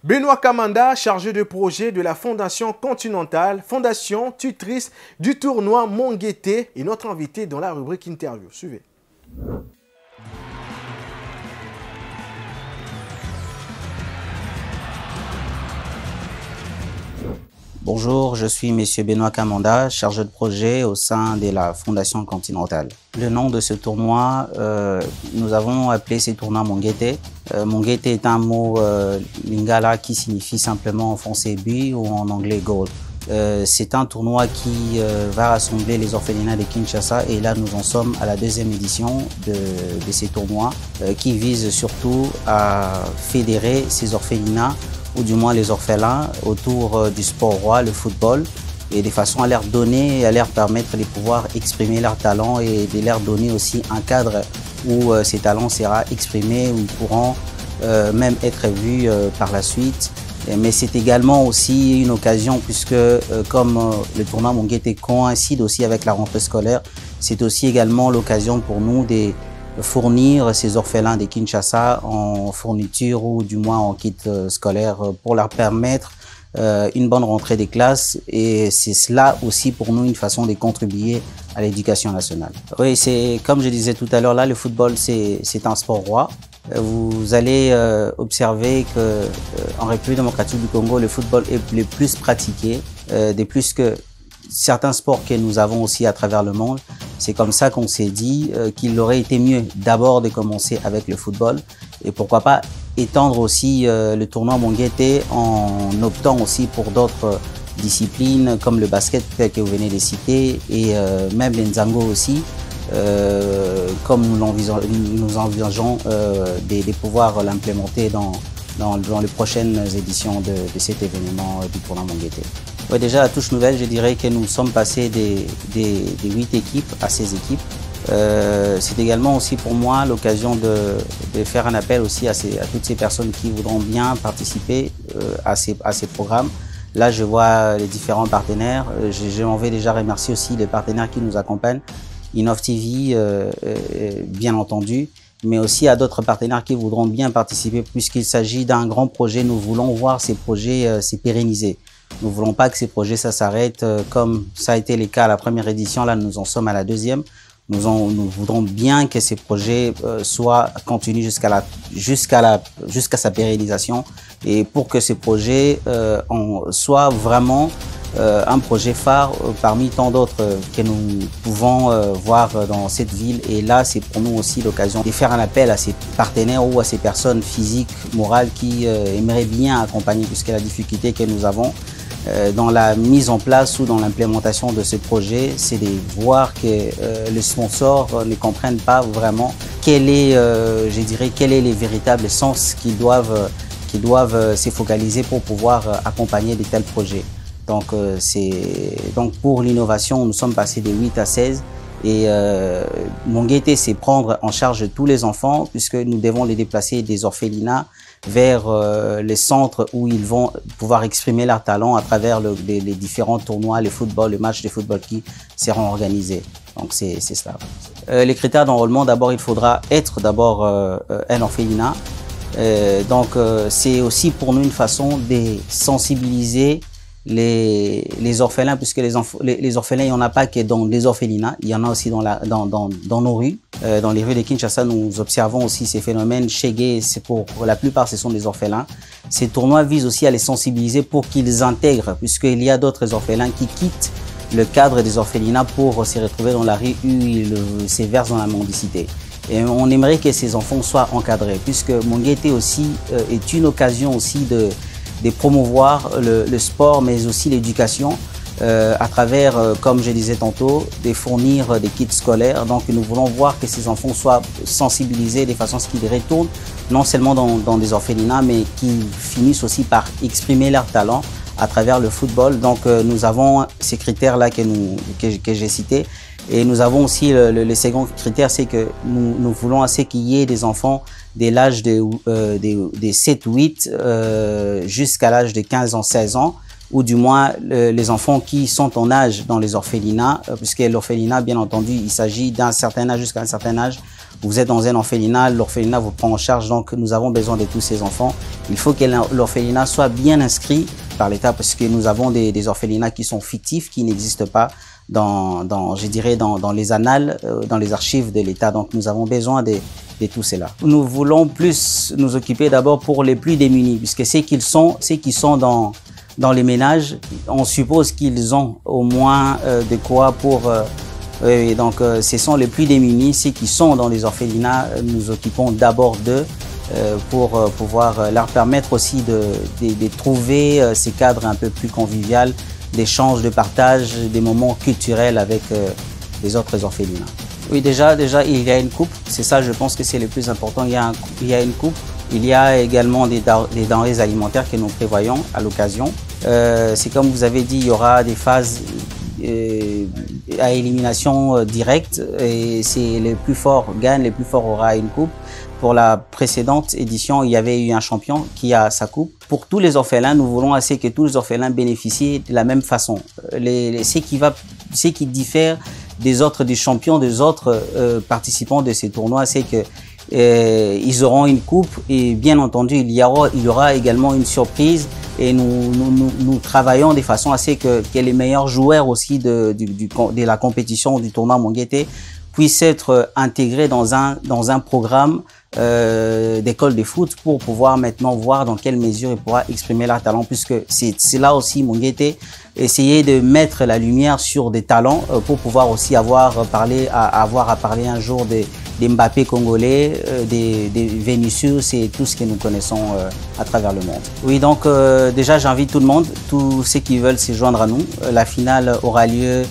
Benoît Kamanda, chargé de projet de la Fondation Continentale, fondation tutrice du tournoi Monguété, est notre invité dans la rubrique interview. Suivez. Bonjour, je suis M. Benoît Kamanda, chargé de projet au sein de la Fondation Continentale. Le nom de ce tournoi, nous avons appelé ce tournoi Monguété. Monguété est un mot lingala qui signifie simplement en français but ou en anglais goal. C'est un tournoi qui va rassembler les orphelinats de Kinshasa et là nous en sommes à la deuxième édition de ces tournois qui visent surtout à fédérer ces orphelinats ou du moins les orphelins autour du sport roi, le football, et de façon à leur donner et à leur permettre de pouvoir exprimer leurs talents et de leur donner aussi un cadre où ces talents seront exprimés, où ils pourront même être vus par la suite. Mais c'est également aussi une occasion puisque comme le tournoi Monguété coïncide aussi avec la rentrée scolaire, c'est aussi également l'occasion pour nous de fournir ces orphelins de Kinshasa en fourniture ou du moins en kit scolaire pour leur permettre une bonne rentrée des classes et c'est cela aussi pour nous une façon de contribuer à l'éducation nationale. Oui, c'est comme je disais tout à l'heure là, le football c'est un sport roi. Vous allez observer que en République démocratique du Congo, le football est le plus pratiqué, de plus que certains sports que nous avons aussi à travers le monde. C'est comme ça qu'on s'est dit qu'il aurait été mieux d'abord de commencer avec le football et pourquoi pas étendre aussi le tournoi Monguété en optant aussi pour d'autres disciplines comme le basket que vous venez de citer et même les Nzango aussi, comme nous envisageons de pouvoir l'implémenter dans les prochaines éditions de cet événement du tournoi Monguété. Ouais, déjà, la touche nouvelle, je dirais que nous sommes passés des 8 équipes à 16 équipes. C'est également aussi pour moi l'occasion de faire un appel aussi à toutes ces personnes qui voudront bien participer à ces programmes. Là, je vois les différents partenaires. Je m'en vais déjà remercier aussi les partenaires qui nous accompagnent. Innov TV, bien entendu, mais aussi à d'autres partenaires qui voudront bien participer puisqu'il s'agit d'un grand projet. Nous voulons voir ces projets se pérenniser. Nous ne voulons pas que ces projets s'arrêtent comme ça a été le cas à la première édition. Là, nous en sommes à la deuxième. Nous voudrons bien que ces projets soient continus jusqu'à sa pérennisation et pour que ces projets soient vraiment un projet phare parmi tant d'autres que nous pouvons voir dans cette ville. Et là, c'est pour nous aussi l'occasion de faire un appel à ces partenaires ou à ces personnes physiques, morales qui aimeraient bien accompagner puisque la difficulté que nous avons dans la mise en place ou dans l'implémentation de ce projet, c'est de voir que les sponsors ne comprennent pas vraiment quel est les véritables sens qu'ils doivent se focaliser pour pouvoir accompagner de tels projets. Donc pour l'innovation, nous sommes passés de 8 à 16 et Monguété, c'est prendre en charge tous les enfants puisque nous devons les déplacer des orphelinats vers les centres où ils vont pouvoir exprimer leur talent à travers les différents tournois, les matchs de football qui seront organisés. Donc c'est cela. Les critères d'enrôlement, d'abord il faudra être un orphelinat. C'est aussi pour nous une façon de sensibiliser les orphelins, puisque les orphelins, il n'y en a pas que dans les orphelinats, il y en a aussi dans nos rues. Dans les rues de Kinshasa, nous observons aussi ces phénomènes. Chégué, pour la plupart, ce sont des orphelins. Ces tournois visent aussi à les sensibiliser pour qu'ils intègrent, puisqu'il y a d'autres orphelins qui quittent le cadre des orphelinats pour se retrouver dans la rue où ils se versent dans la mendicité. Et on aimerait que ces enfants soient encadrés, puisque Monguété aussi est une occasion aussi de promouvoir le sport, mais aussi l'éducation à travers, comme je disais tantôt, de fournir des kits scolaires. Donc nous voulons voir que ces enfants soient sensibilisés de façon à ce qu'ils retournent non seulement dans des orphelinats, mais qu'ils finissent aussi par exprimer leur talent à travers le football. Donc nous avons ces critères-là que j'ai cités. Et nous avons aussi le second critère, c'est que nous voulons assez qu'il y ait des enfants dès l'âge de 7-8 jusqu'à l'âge de 15 ans, 16 ans, ou du moins les enfants qui sont en âge dans les orphelinats, puisque l'orphelinat, bien entendu, il s'agit d'un certain âge jusqu'à un certain âge vous êtes dans un orphelinat, l'orphelinat vous prend en charge, donc nous avons besoin de tous ces enfants. Il faut que l'orphelinat soit bien inscrit par l'État parce que nous avons des orphelinats qui sont fictifs, qui n'existent pas dans les annales, dans les archives de l'État. Donc nous avons besoin de tout cela. Nous voulons plus nous occuper d'abord pour les plus démunis, puisque ceux qui sont dans les ménages, on suppose qu'ils ont au moins de quoi pour... donc ce sont les plus démunis, ceux qui sont dans les orphelinats, nous occupons d'abord d'eux pour pouvoir leur permettre aussi de trouver ces cadres un peu plus conviviaux, d'échange, de partage, des moments culturels avec les autres orphelinats. Oui, déjà, il y a une coupe. C'est ça, je pense que c'est le plus important. Il y a une coupe. Il y a également des denrées alimentaires que nous prévoyons à l'occasion. C'est comme vous avez dit, il y aura des phases à élimination directe et c'est les plus forts gagnent, les plus forts aura une coupe. Pour la précédente édition, il y avait eu un champion qui a sa coupe. Pour tous les orphelins, nous voulons assez que tous les orphelins bénéficient de la même façon. Ce qui diffère des champions, des autres participants de ces tournois, c'est que ils auront une coupe et bien entendu, il y aura également une surprise et nous travaillons de façon à ce que les meilleurs joueurs aussi de la compétition du tournoi Monguété puissent être intégrés dans un programme d'école de foot pour pouvoir maintenant voir dans quelle mesure ils pourront exprimer leur talent, puisque c'est là aussi Monguété, essayer de mettre la lumière sur des talents pour pouvoir aussi avoir à parler un jour des Mbappé congolais, des Vinicius et tout ce que nous connaissons à travers le monde. Oui, donc déjà j'invite tout le monde, tous ceux qui veulent se joindre à nous. La finale aura lieu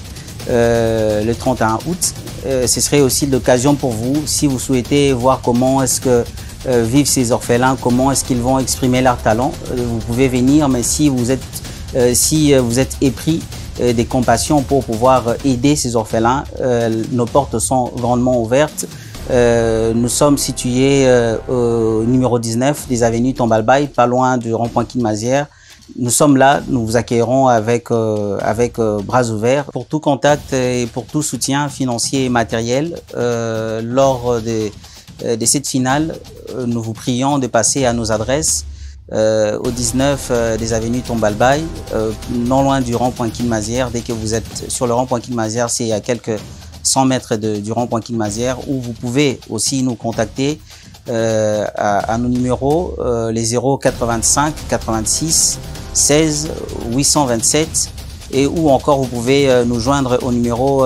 le 31 août. Ce serait aussi l'occasion pour vous, si vous souhaitez voir comment est-ce que vivent ces orphelins, comment est-ce qu'ils vont exprimer leur talent, vous pouvez venir, mais si vous êtes épris des compassions pour pouvoir aider ces orphelins, nos portes sont grandement ouvertes. Nous sommes situés au numéro 19 des avenues Tombalbaye, pas loin du rond-point Kinmazière. Nous sommes là, nous vous accueillerons avec bras ouverts. Pour tout contact et pour tout soutien financier et matériel lors de cette finale, nous vous prions de passer à nos adresses au 19 des avenues Tombalbaye, non loin du rond-point Kinmazière. Dès que vous êtes sur le rond-point Kinmazière, c'est à quelques 100 mètres du rond-point Kinmazière, où vous pouvez aussi nous contacter à nos numéros, les 085 86 16 827, et ou encore vous pouvez nous joindre au numéro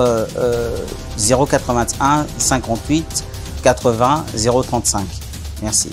081 58 80 035. Merci.